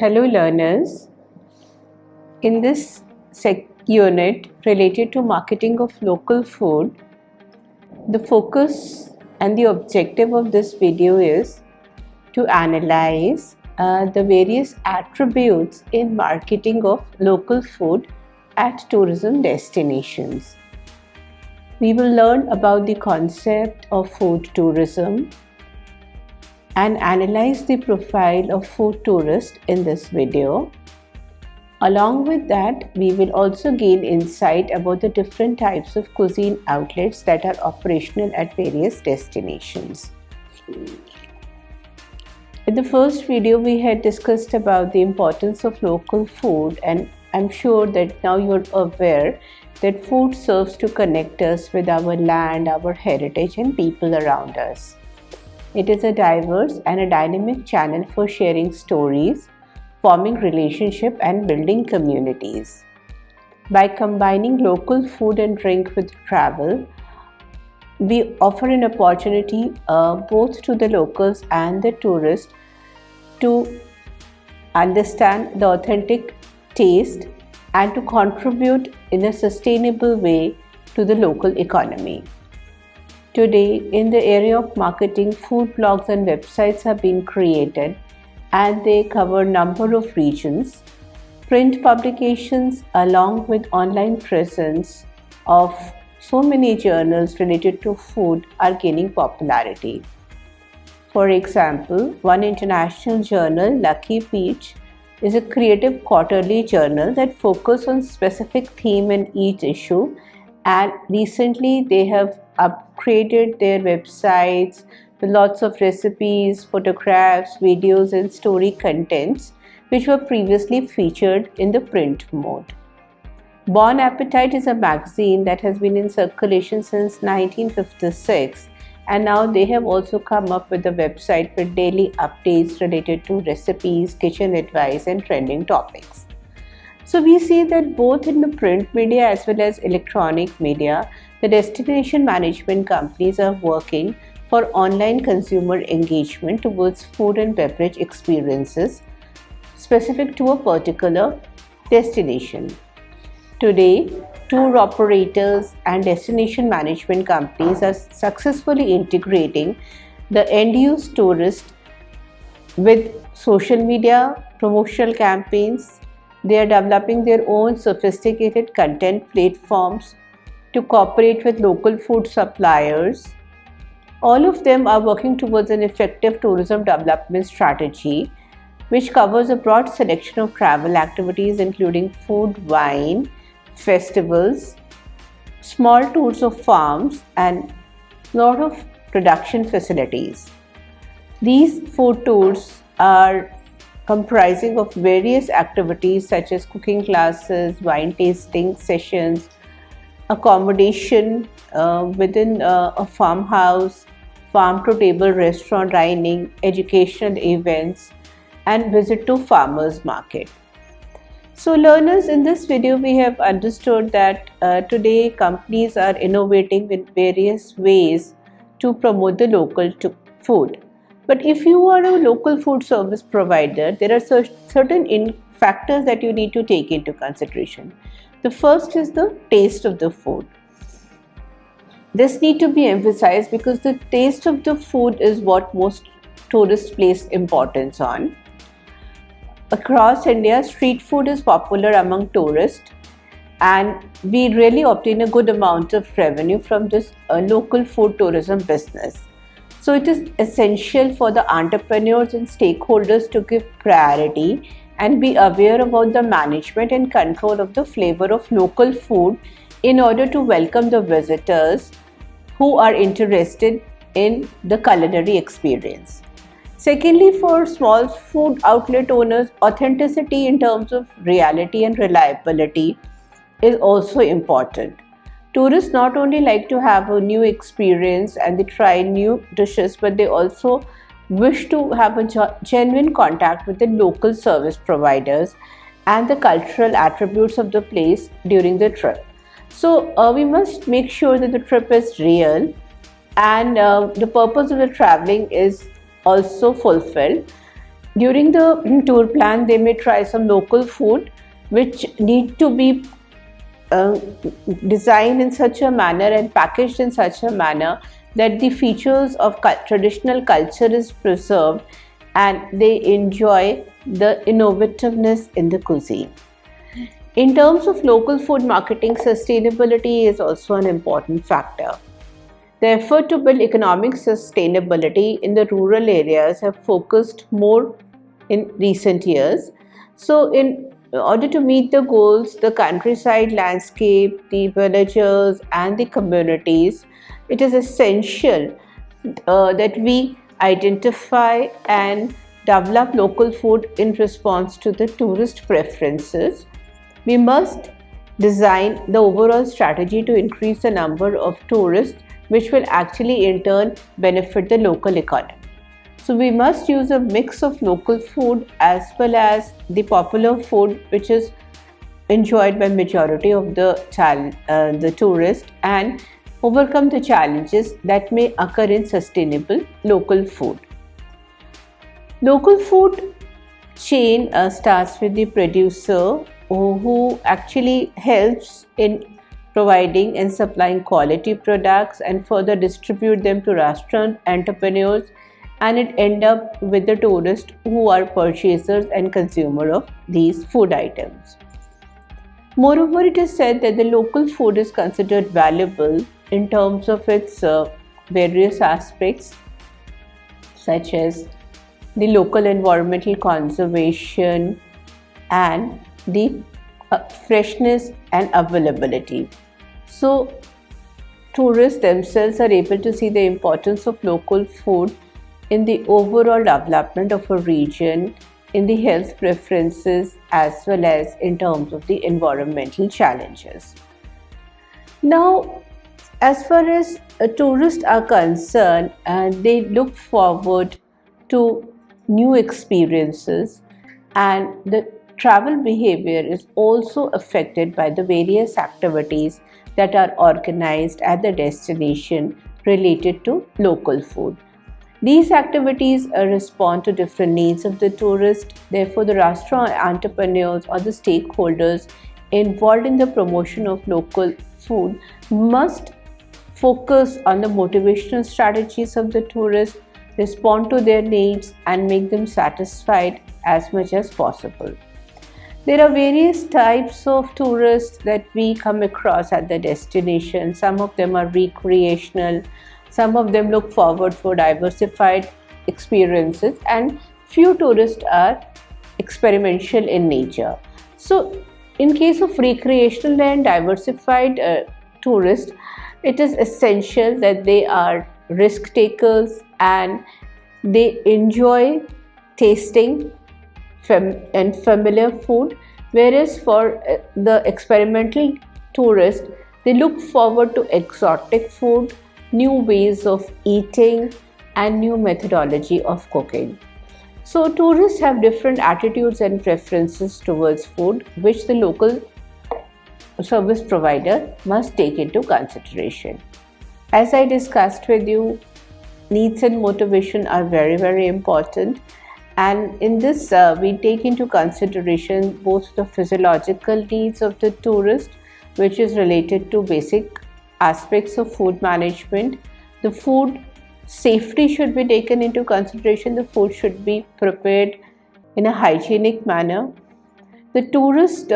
Hello learners, in this unit related to marketing of local food, the focus and the objective of this video is to analyze the various attributes in marketing of local food at tourism destinations. We will learn about the concept of food tourism and analyze the profile of food tourists in this video. Along with that, we will also gain insight about the different types of cuisine outlets that are operational at various destinations. In the first video, we had discussed about the importance of local food, and I'm sure that now you're aware that food serves to connect us with our land, our heritage, and people around us. It is a diverse and a dynamic channel for sharing stories, forming relationships and building communities. By combining local food and drink with travel, we offer an opportunity both to the locals and the tourists to understand the authentic taste and to contribute in a sustainable way to the local economy. Today, in the area of marketing, food blogs and websites have been created, and they cover a number of regions. Print publications along with online presence of so many journals related to food are gaining popularity. For example, one international journal, Lucky Peach, is a creative quarterly journal that focuses on specific theme in each issue, and recently they have upgraded their websites with lots of recipes, photographs, videos and story contents which were previously featured in the print mode. Bon Appetit is a magazine that has been in circulation since 1956, and now they have also come up with a website with daily updates related to recipes, kitchen advice and trending topics. So we see that both in the print media as well as electronic media, the destination management companies are working for online consumer engagement towards food and beverage experiences specific to a particular destination. Today, tour operators and destination management companies are successfully integrating the end-use tourist with social media promotional campaigns. They are developing their own sophisticated content platforms to cooperate with local food suppliers. All of them are working towards an effective tourism development strategy, which covers a broad selection of travel activities including food, wine, festivals, small tours of farms, and a lot of production facilities. These food tours are comprising of various activities such as cooking classes, wine tasting sessions, accommodation within a farmhouse, farm-to-table restaurant dining, educational events, and visit to farmers market. So learners, in this video we have understood that today companies are innovating in various ways to promote the local food. But if you are a local food service provider, there are certain factors that you need to take into consideration. The first is the taste of the food. This needs to be emphasized because the taste of the food is what most tourists place importance on. Across India, street food is popular among tourists, and we really obtain a good amount of revenue from this local food tourism business. So it is essential for the entrepreneurs and stakeholders to give priority and be aware about the management and control of the flavor of local food in order to welcome the visitors who are interested in the culinary experience. Secondly, for small food outlet owners, authenticity in terms of reality and reliability is also important. Tourists not only like to have a new experience and they try new dishes, but they also wish to have a genuine contact with the local service providers and the cultural attributes of the place during the trip. So we must make sure that the trip is real and the purpose of the traveling is also fulfilled. During the tour plan, they may try some local food which need to be uh, designed in such a manner and packaged in such a manner that the features of traditional culture is preserved and they enjoy the innovativeness in the cuisine. In terms of local food marketing, sustainability is also an important factor. The effort to build economic sustainability in the rural areas have focused more in recent years. So, in order to meet the goals, the countryside landscape, the villagers, and the communities, it is essential that we identify and develop local food in response to the tourist preferences. We must design the overall strategy to increase the number of tourists, which will actually in turn benefit the local economy. So we must use a mix of local food as well as the popular food which is enjoyed by majority of the tourists, and overcome the challenges that may occur in sustainable local food. Local food chain starts with the producer who actually helps in providing and supplying quality products and further distribute them to restaurant entrepreneurs, and it end up with the tourists who are purchasers and consumer of these food items. Moreover, it is said that the local food is considered valuable in terms of its various aspects, such as the local environmental conservation and the freshness and availability. So, tourists themselves are able to see the importance of local food in the overall development of a region, in the health preferences, as well as in terms of the environmental challenges. Now, as far as tourists are concerned, they look forward to new experiences, and the travel behavior is also affected by the various activities that are organized at the destination related to local food. These activities respond to different needs of the tourist. Therefore, the restaurant entrepreneurs or the stakeholders involved in the promotion of local food must focus on the motivational strategies of the tourists, respond to their needs, and make them satisfied as much as possible. There are various types of tourists that we come across at the destination. Some of them are recreational, some of them look forward for diversified experiences, and few tourists are experimental in nature. So, in case of recreational and diversified tourists, it is essential that they are risk takers and they enjoy tasting and familiar food, whereas for the experimental tourist, they look forward to exotic food, new ways of eating, and new methodology of cooking. So tourists have different attitudes and preferences towards food, which the local service provider must take into consideration. As I discussed with you, needs and motivation are very important, and in this we take into consideration both the physiological needs of the tourist, which is related to basic aspects of food management. The food safety should be taken into consideration. The food should be prepared in a hygienic manner. The tourists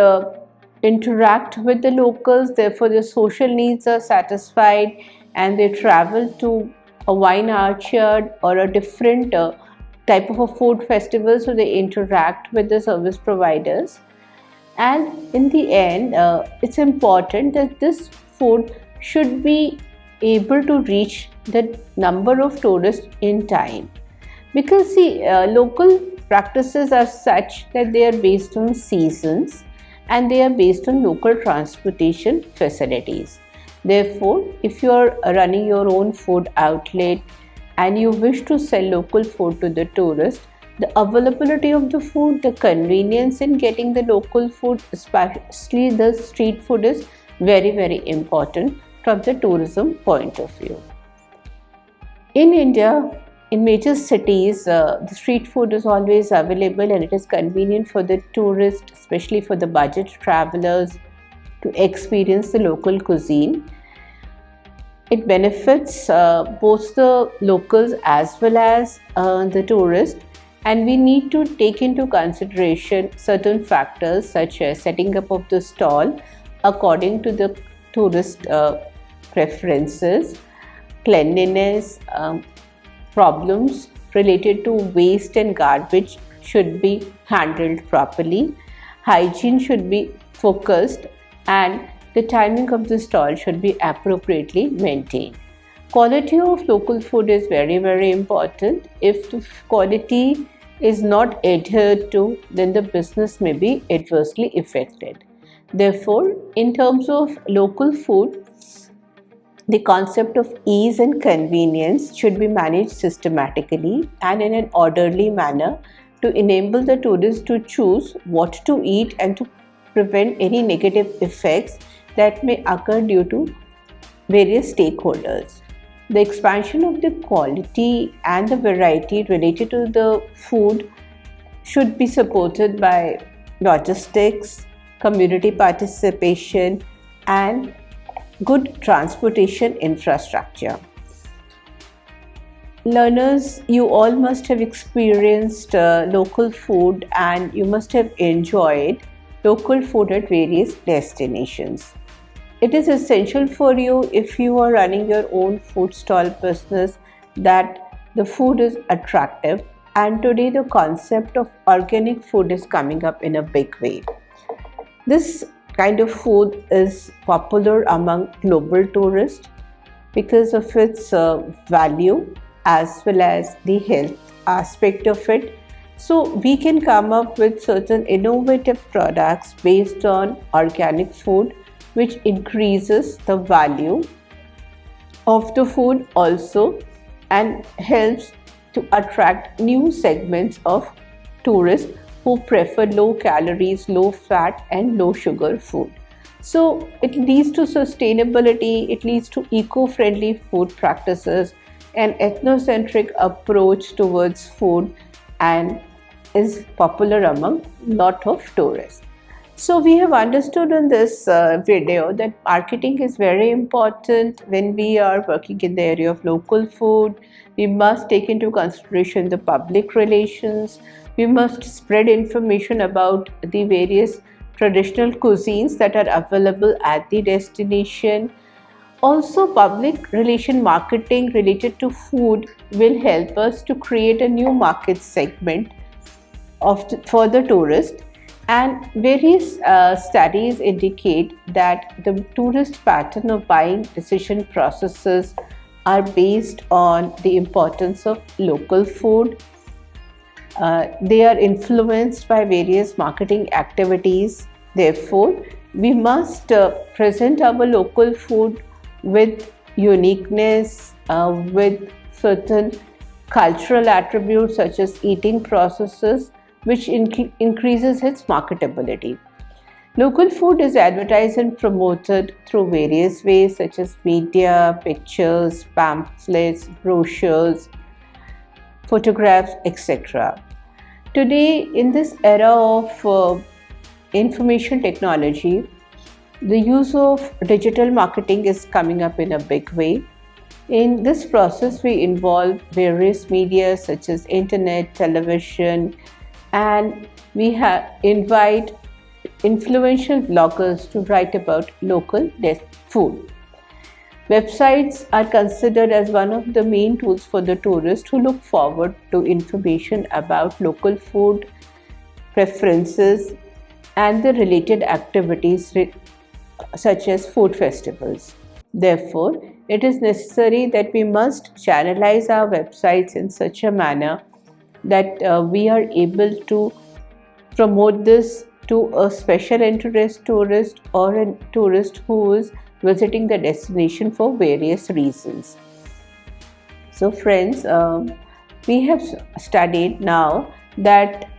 interact with the locals, therefore their social needs are satisfied, and they travel to a wine orchard or a different type of a food festival, so they interact with the service providers. And in the end, it's important that this food should be able to reach the number of tourists in time, because the local practices are such that they are based on seasons and they are based on local transportation facilities. Therefore, if you are running your own food outlet and you wish to sell local food to the tourist, the availability of the food, the convenience in getting the local food, especially the street food, is very important from the tourism point of view. In India, in major cities, the street food is always available and it is convenient for the tourist, especially for the budget travelers, to experience the local cuisine. It benefits both the locals as well as the tourists, and we need to take into consideration certain factors such as setting up of the stall according to the tourist preferences, cleanliness, problems related to waste and garbage should be handled properly, hygiene should be focused, and the timing of the stall should be appropriately maintained. Quality of local food is very, very important. If the quality is not adhered to, then the business may be adversely affected. Therefore, in terms of local food, the concept of ease and convenience should be managed systematically and in an orderly manner to enable the tourists to choose what to eat and to prevent any negative effects that may occur due to various stakeholders. The expansion of the quality and the variety related to the food should be supported by logistics, community participation, and good transportation infrastructure. Learners, you all must have experienced local food and you must have enjoyed local food at various destinations. It is essential for you, if you are running your own food stall business, that the food is attractive, and today the concept of organic food is coming up in a big way. This kind of food is popular among global tourists because of its value as well as the health aspect of it. So we can come up with certain innovative products based on organic food, which increases the value of the food also and helps to attract new segments of tourists who prefer low calories, low fat and low sugar food. So it leads to sustainability, it leads to eco-friendly food practices, an ethnocentric approach towards food, and is popular among lot of tourists. So we have understood in this video that marketing is very important when we are working in the area of local food. We must take into consideration the public relations. We must spread information about the various traditional cuisines that are available at the destination. Also, public relation marketing related to food will help us to create a new market segment for the tourist. And various studies indicate that the tourist pattern of buying decision processes are based on the importance of local food. They are influenced by various marketing activities. Therefore, we must present our local food with uniqueness, with certain cultural attributes such as eating processes, which increases its marketability. Local food is advertised and promoted through various ways such as media, pictures, pamphlets, brochures, photographs, etc. Today, in this era of information technology, the use of digital marketing is coming up in a big way. In this process, we involve various media such as internet, television, and we invite influential bloggers to write about local food. Websites are considered as one of the main tools for the tourists who look forward to information about local food preferences and the related activities such as food festivals. Therefore, it is necessary that we must channelize our websites in such a manner that we are able to promote this to a special interest tourist or a tourist who is visiting the destination for various reasons. So friends, we have studied now that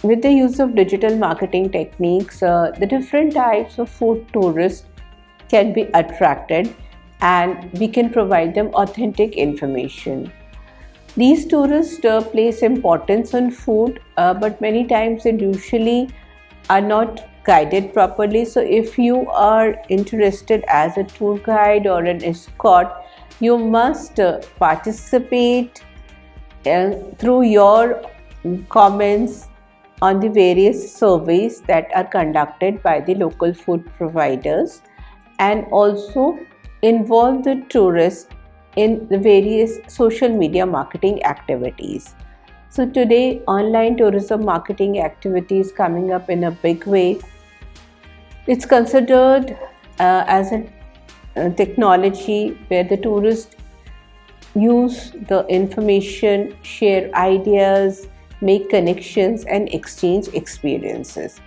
with the use of digital marketing techniques, the different types of food tourists can be attracted and we can provide them authentic information. These tourists place importance on food, but many times they usually are not guided properly. So if you are interested as a tour guide or an escort, you must participate through your comments on the various surveys that are conducted by the local food providers, and also involve the tourists in the various social media marketing activities. So today online tourism marketing activities coming up in a big way. It's considered as a technology where the tourists use the information, share ideas, make connections, and exchange experiences.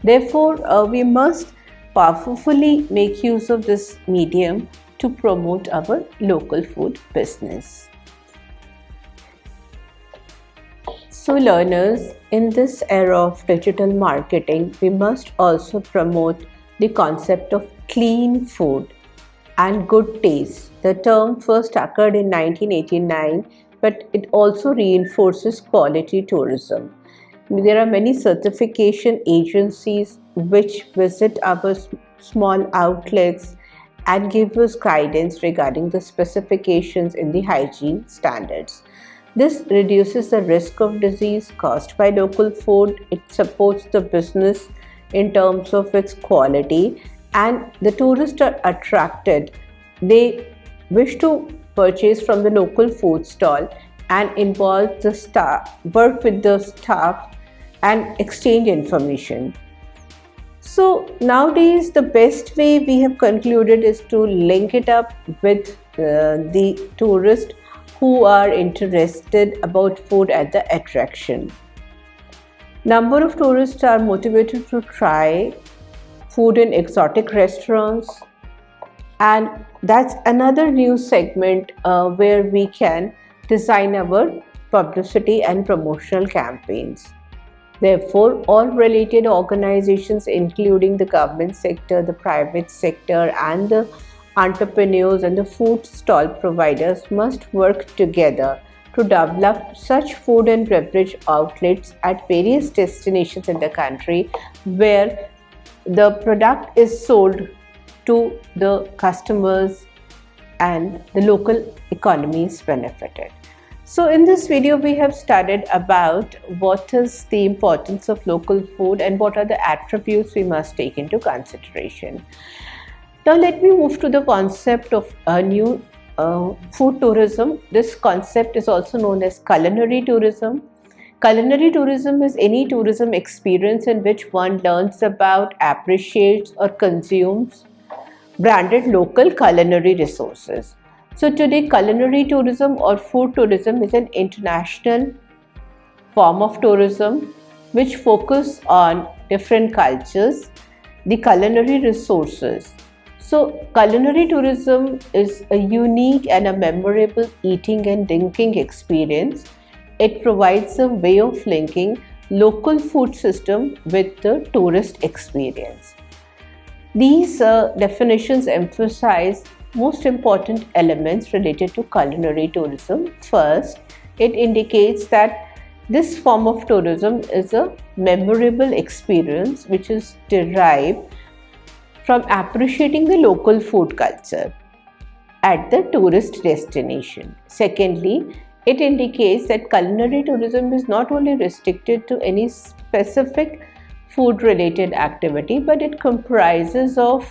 Therefore, we must powerfully make use of this medium to promote our local food business. So, learners, in this era of digital marketing, we must also promote the concept of clean food and good taste. The term first occurred in 1989, but it also reinforces quality tourism. There are many certification agencies which visit our small outlets and give us guidance regarding the specifications in the hygiene standards. This reduces the risk of disease caused by local food. It supports the business in terms of its quality, and the tourists are attracted. They wish to purchase from the local food stall and involve the staff, work with the staff and exchange information. So nowadays the best way we have concluded is to link it up with the tourists who are interested about food at the attraction. Number of tourists are motivated to try food in exotic restaurants, and that's another new segment where we can design our publicity and promotional campaigns. Therefore, all related organizations, including the government sector, the private sector, and the entrepreneurs and the food stall providers, must work together to develop such food and beverage outlets at various destinations in the country where the product is sold to the customers and the local economy is benefited. So in this video we have studied about what is the importance of local food and what are the attributes we must take into consideration. Now let me move to the concept of new food tourism. This concept is also known as culinary tourism. Culinary tourism is any tourism experience in which one learns about, appreciates, or consumes branded local culinary resources. So today culinary tourism or food tourism is an international form of tourism which focus on different cultures, the culinary resources. So culinary tourism is a unique and a memorable eating and drinking experience. It provides a way of linking local food system with the tourist experience. These definitions emphasize most important elements related to culinary tourism. First, it indicates that this form of tourism is a memorable experience which is derived from appreciating the local food culture at the tourist destination. Secondly, it indicates that culinary tourism is not only restricted to any specific food related activity, but it comprises of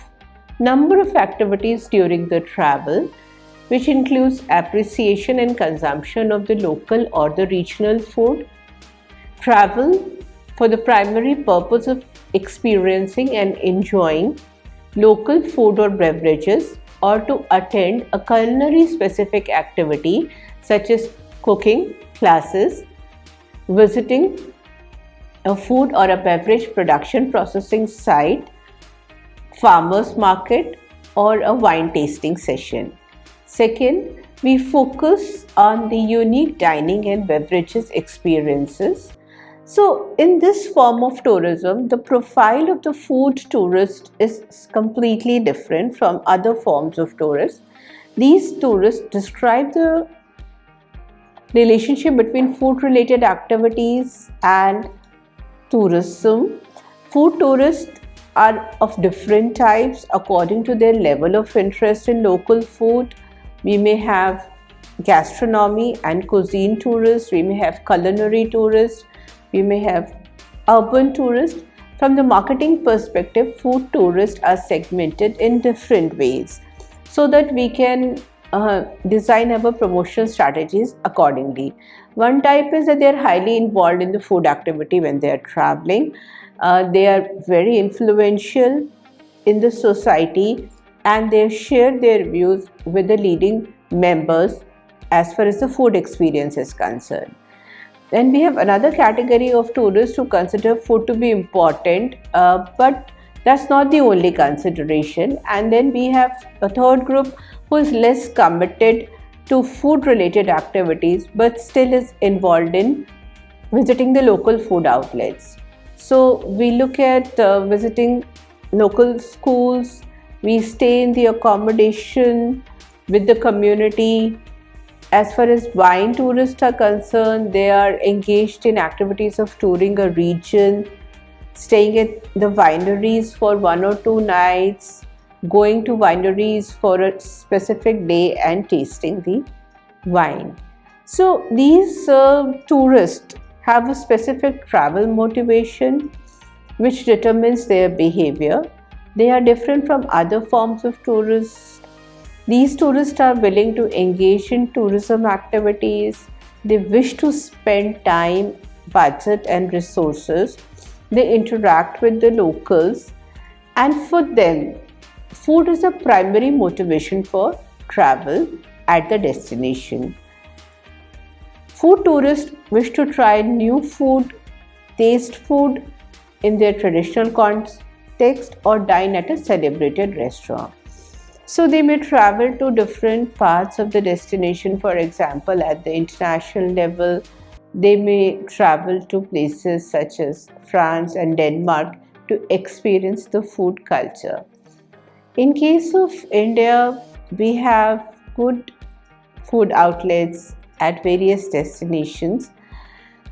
number of activities during the travel, which includes appreciation and consumption of the local or the regional food, travel for the primary purpose of experiencing and enjoying local food or beverages, or to attend a culinary specific activity such as cooking classes, visiting a food or a beverage production processing site, farmers market, or a wine tasting session. Second, we focus on the unique dining and beverages experiences. So in this form of tourism, the profile of the food tourist is completely different from other forms of tourists. These tourists describe the Relationship between food related activities and tourism. Food tourists are of different types according to their level of interest in local food. We may have gastronomy and cuisine tourists, we may have culinary tourists, we may have urban tourists. From the marketing perspective, food tourists are segmented in different ways so that we can design our promotional strategies accordingly. One type is that they are highly involved in the food activity when they are traveling. They are very influential in the society and they share their views with the leading members as far as the food experience is concerned. Then we have another category of tourists who consider food to be important, but that's not the only consideration. And then we have a third group who is less committed to food related activities but still is involved in visiting the local food outlets. So we look at visiting local schools, we stay in the accommodation with the community. As far as wine tourists are concerned, they are engaged in activities of touring a region, staying at the wineries for 1 or 2 nights, going to wineries for a specific day and tasting the wine. So these tourists have a specific travel motivation which determines their behavior. They are different from other forms of tourists. These tourists are willing to engage in tourism activities. They wish to spend time, budget and resources. They interact with the locals, and for them, food is a primary motivation for travel at the destination. Food tourists wish to try new food, taste food in their traditional context, or dine at a celebrated restaurant. So they may travel to different parts of the destination. For example, at the international level, they may travel to places such as France and Denmark to experience the food culture. In case of India, we have good food outlets at various destinations.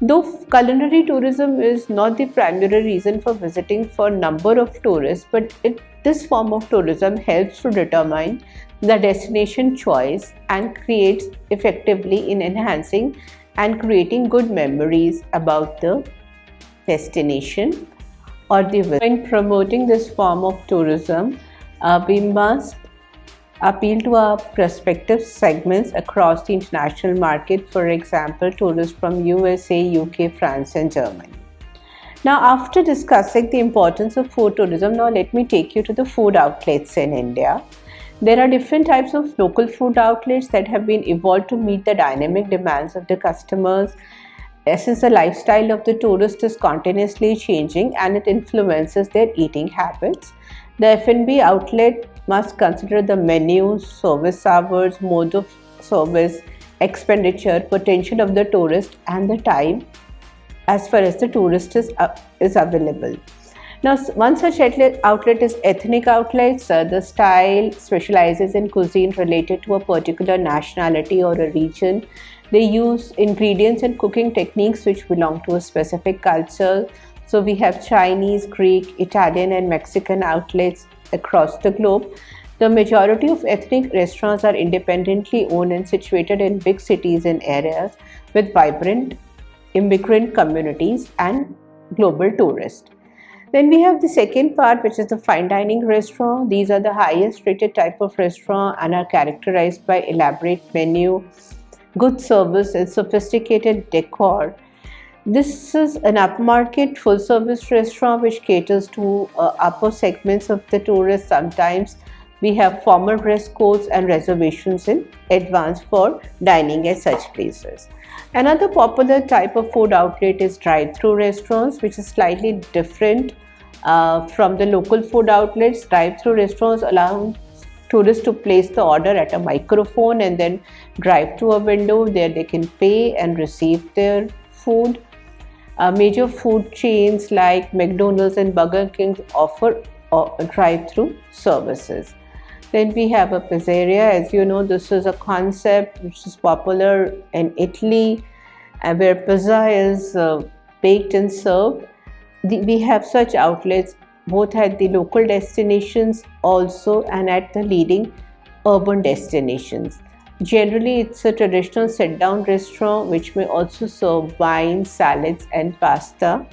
Though culinary tourism is not the primary reason for visiting for number of tourists, but this form of tourism helps to determine the destination choice and creates effectively in enhancing and creating good memories about the destination or the visit. When promoting this form of tourism, we must appeal to our prospective segments across the international market, for example, tourists from USA, UK, France and Germany. Now, after discussing the importance of food tourism, now let me take you to the food outlets in India. There are different types of local food outlets that have been evolved to meet the dynamic demands of the customers. Since the lifestyle of the tourist is continuously changing and it influences their eating habits, the F&B outlet must consider the menu, service hours, mode of service, expenditure, potential of the tourist and the time as far as the tourist is available. Now, one such outlet is ethnic outlets. The style specializes in cuisine related to a particular nationality or a region. They use ingredients and cooking techniques which belong to a specific culture. So we have Chinese, Greek, Italian and Mexican outlets across the globe. The majority of ethnic restaurants are independently owned and situated in big cities and areas with vibrant immigrant communities and global tourists. Then we have the second part, which is the fine dining restaurant. These are the highest rated type of restaurant and are characterized by elaborate menu, good service and sophisticated decor. This is an upmarket full service restaurant which caters to upper segments of the tourists. Sometimes we have formal dress codes and reservations in advance for dining at such places. Another popular type of food outlet is drive-through restaurants, which is slightly different from the local food outlets. Drive-through restaurants allow tourists to place the order at a microphone and then drive to a window. There they can pay and receive their food. Major food chains like McDonald's and Burger King offer drive-through services. Then we have a pizzeria. As you know, this is a concept which is popular in Italy, where pizza is baked and served. We have such outlets both at the local destinations also and at the leading urban destinations. Generally, it's a traditional sit-down restaurant which may also serve wine, salads, and pasta.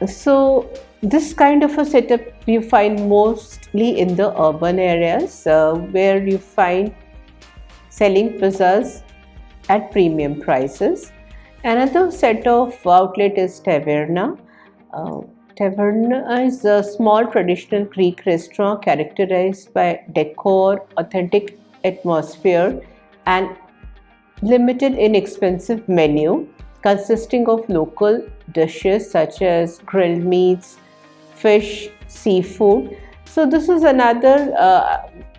So this kind of a setup you find mostly in the urban areas, where you find selling pizzas at premium prices. Another set of outlet is Taverna. Taverna is a small traditional Greek restaurant characterized by decor, authentic atmosphere, and limited inexpensive menu consisting of local dishes such as grilled meats, fish, seafood. So this is another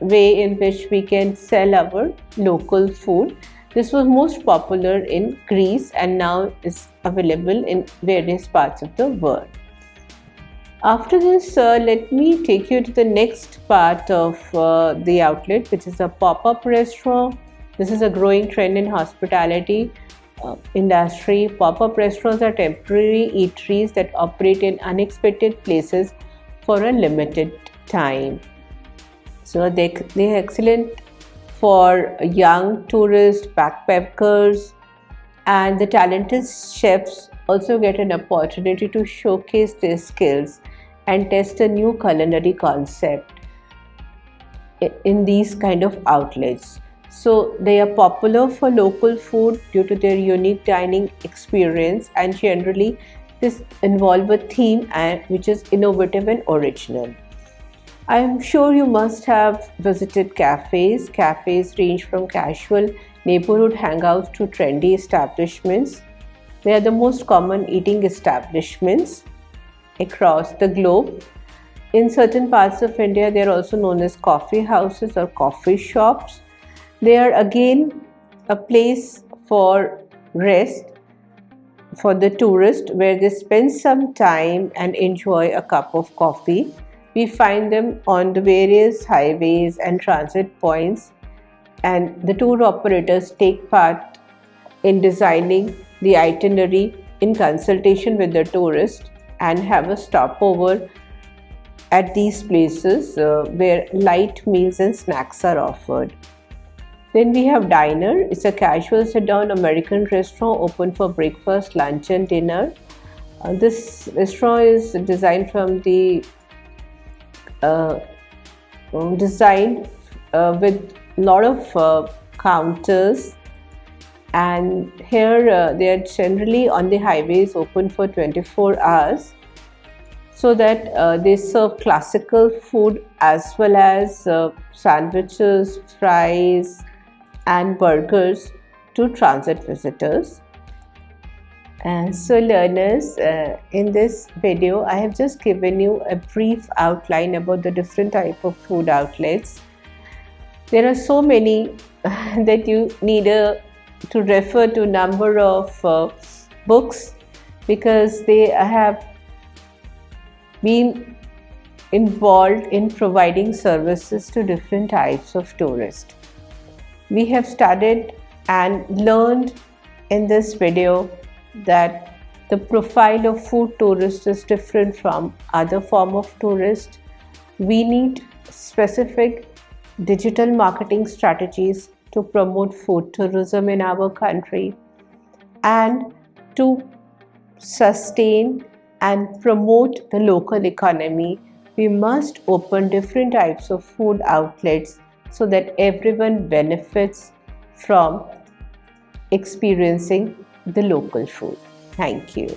way in which we can sell our local food. This was most popular in Greece and now is available in various parts of the world. After this, let me take you to the next part of the outlet, which is a pop-up restaurant. This is a growing trend in hospitality industry. Pop-up restaurants are temporary eateries that operate in unexpected places for a limited time. So they're excellent for young tourists, backpackers, and the talented chefs also get an opportunity to showcase their skills and test a new culinary concept in these kind of outlets. So they are popular for local food due to their unique dining experience, and generally this involve a theme which is innovative and original. I am sure you must have visited cafes. Cafes range from casual neighborhood hangouts to trendy establishments. They are the most common eating establishments across the globe. In certain parts of India, they are also known as coffee houses or coffee shops. They are again a place for rest for the tourist where they spend some time and enjoy a cup of coffee. We find them on the various highways and transit points, and the tour operators take part in designing the itinerary in consultation with the tourist and have a stopover at these places where light meals and snacks are offered. Then we have Diner. It's a casual sit-down American restaurant open for breakfast, lunch and dinner. This restaurant is designed from the with a lot of counters, and here they are generally on the highways open for 24 hours, so that they serve classical food as well as sandwiches, fries and burgers to transit visitors. And so learners, in this video I have just given you a brief outline about the different type of food outlets. There are so many that you need to refer to number of books, because they have been involved in providing services to different types of tourists. We have studied and learned in this video that the profile of food tourist is different from other form of tourist. We need specific digital marketing strategies to promote food tourism in our country, and to sustain and promote the local economy, we must open different types of food outlets so that everyone benefits from experiencing the local food. Thank you.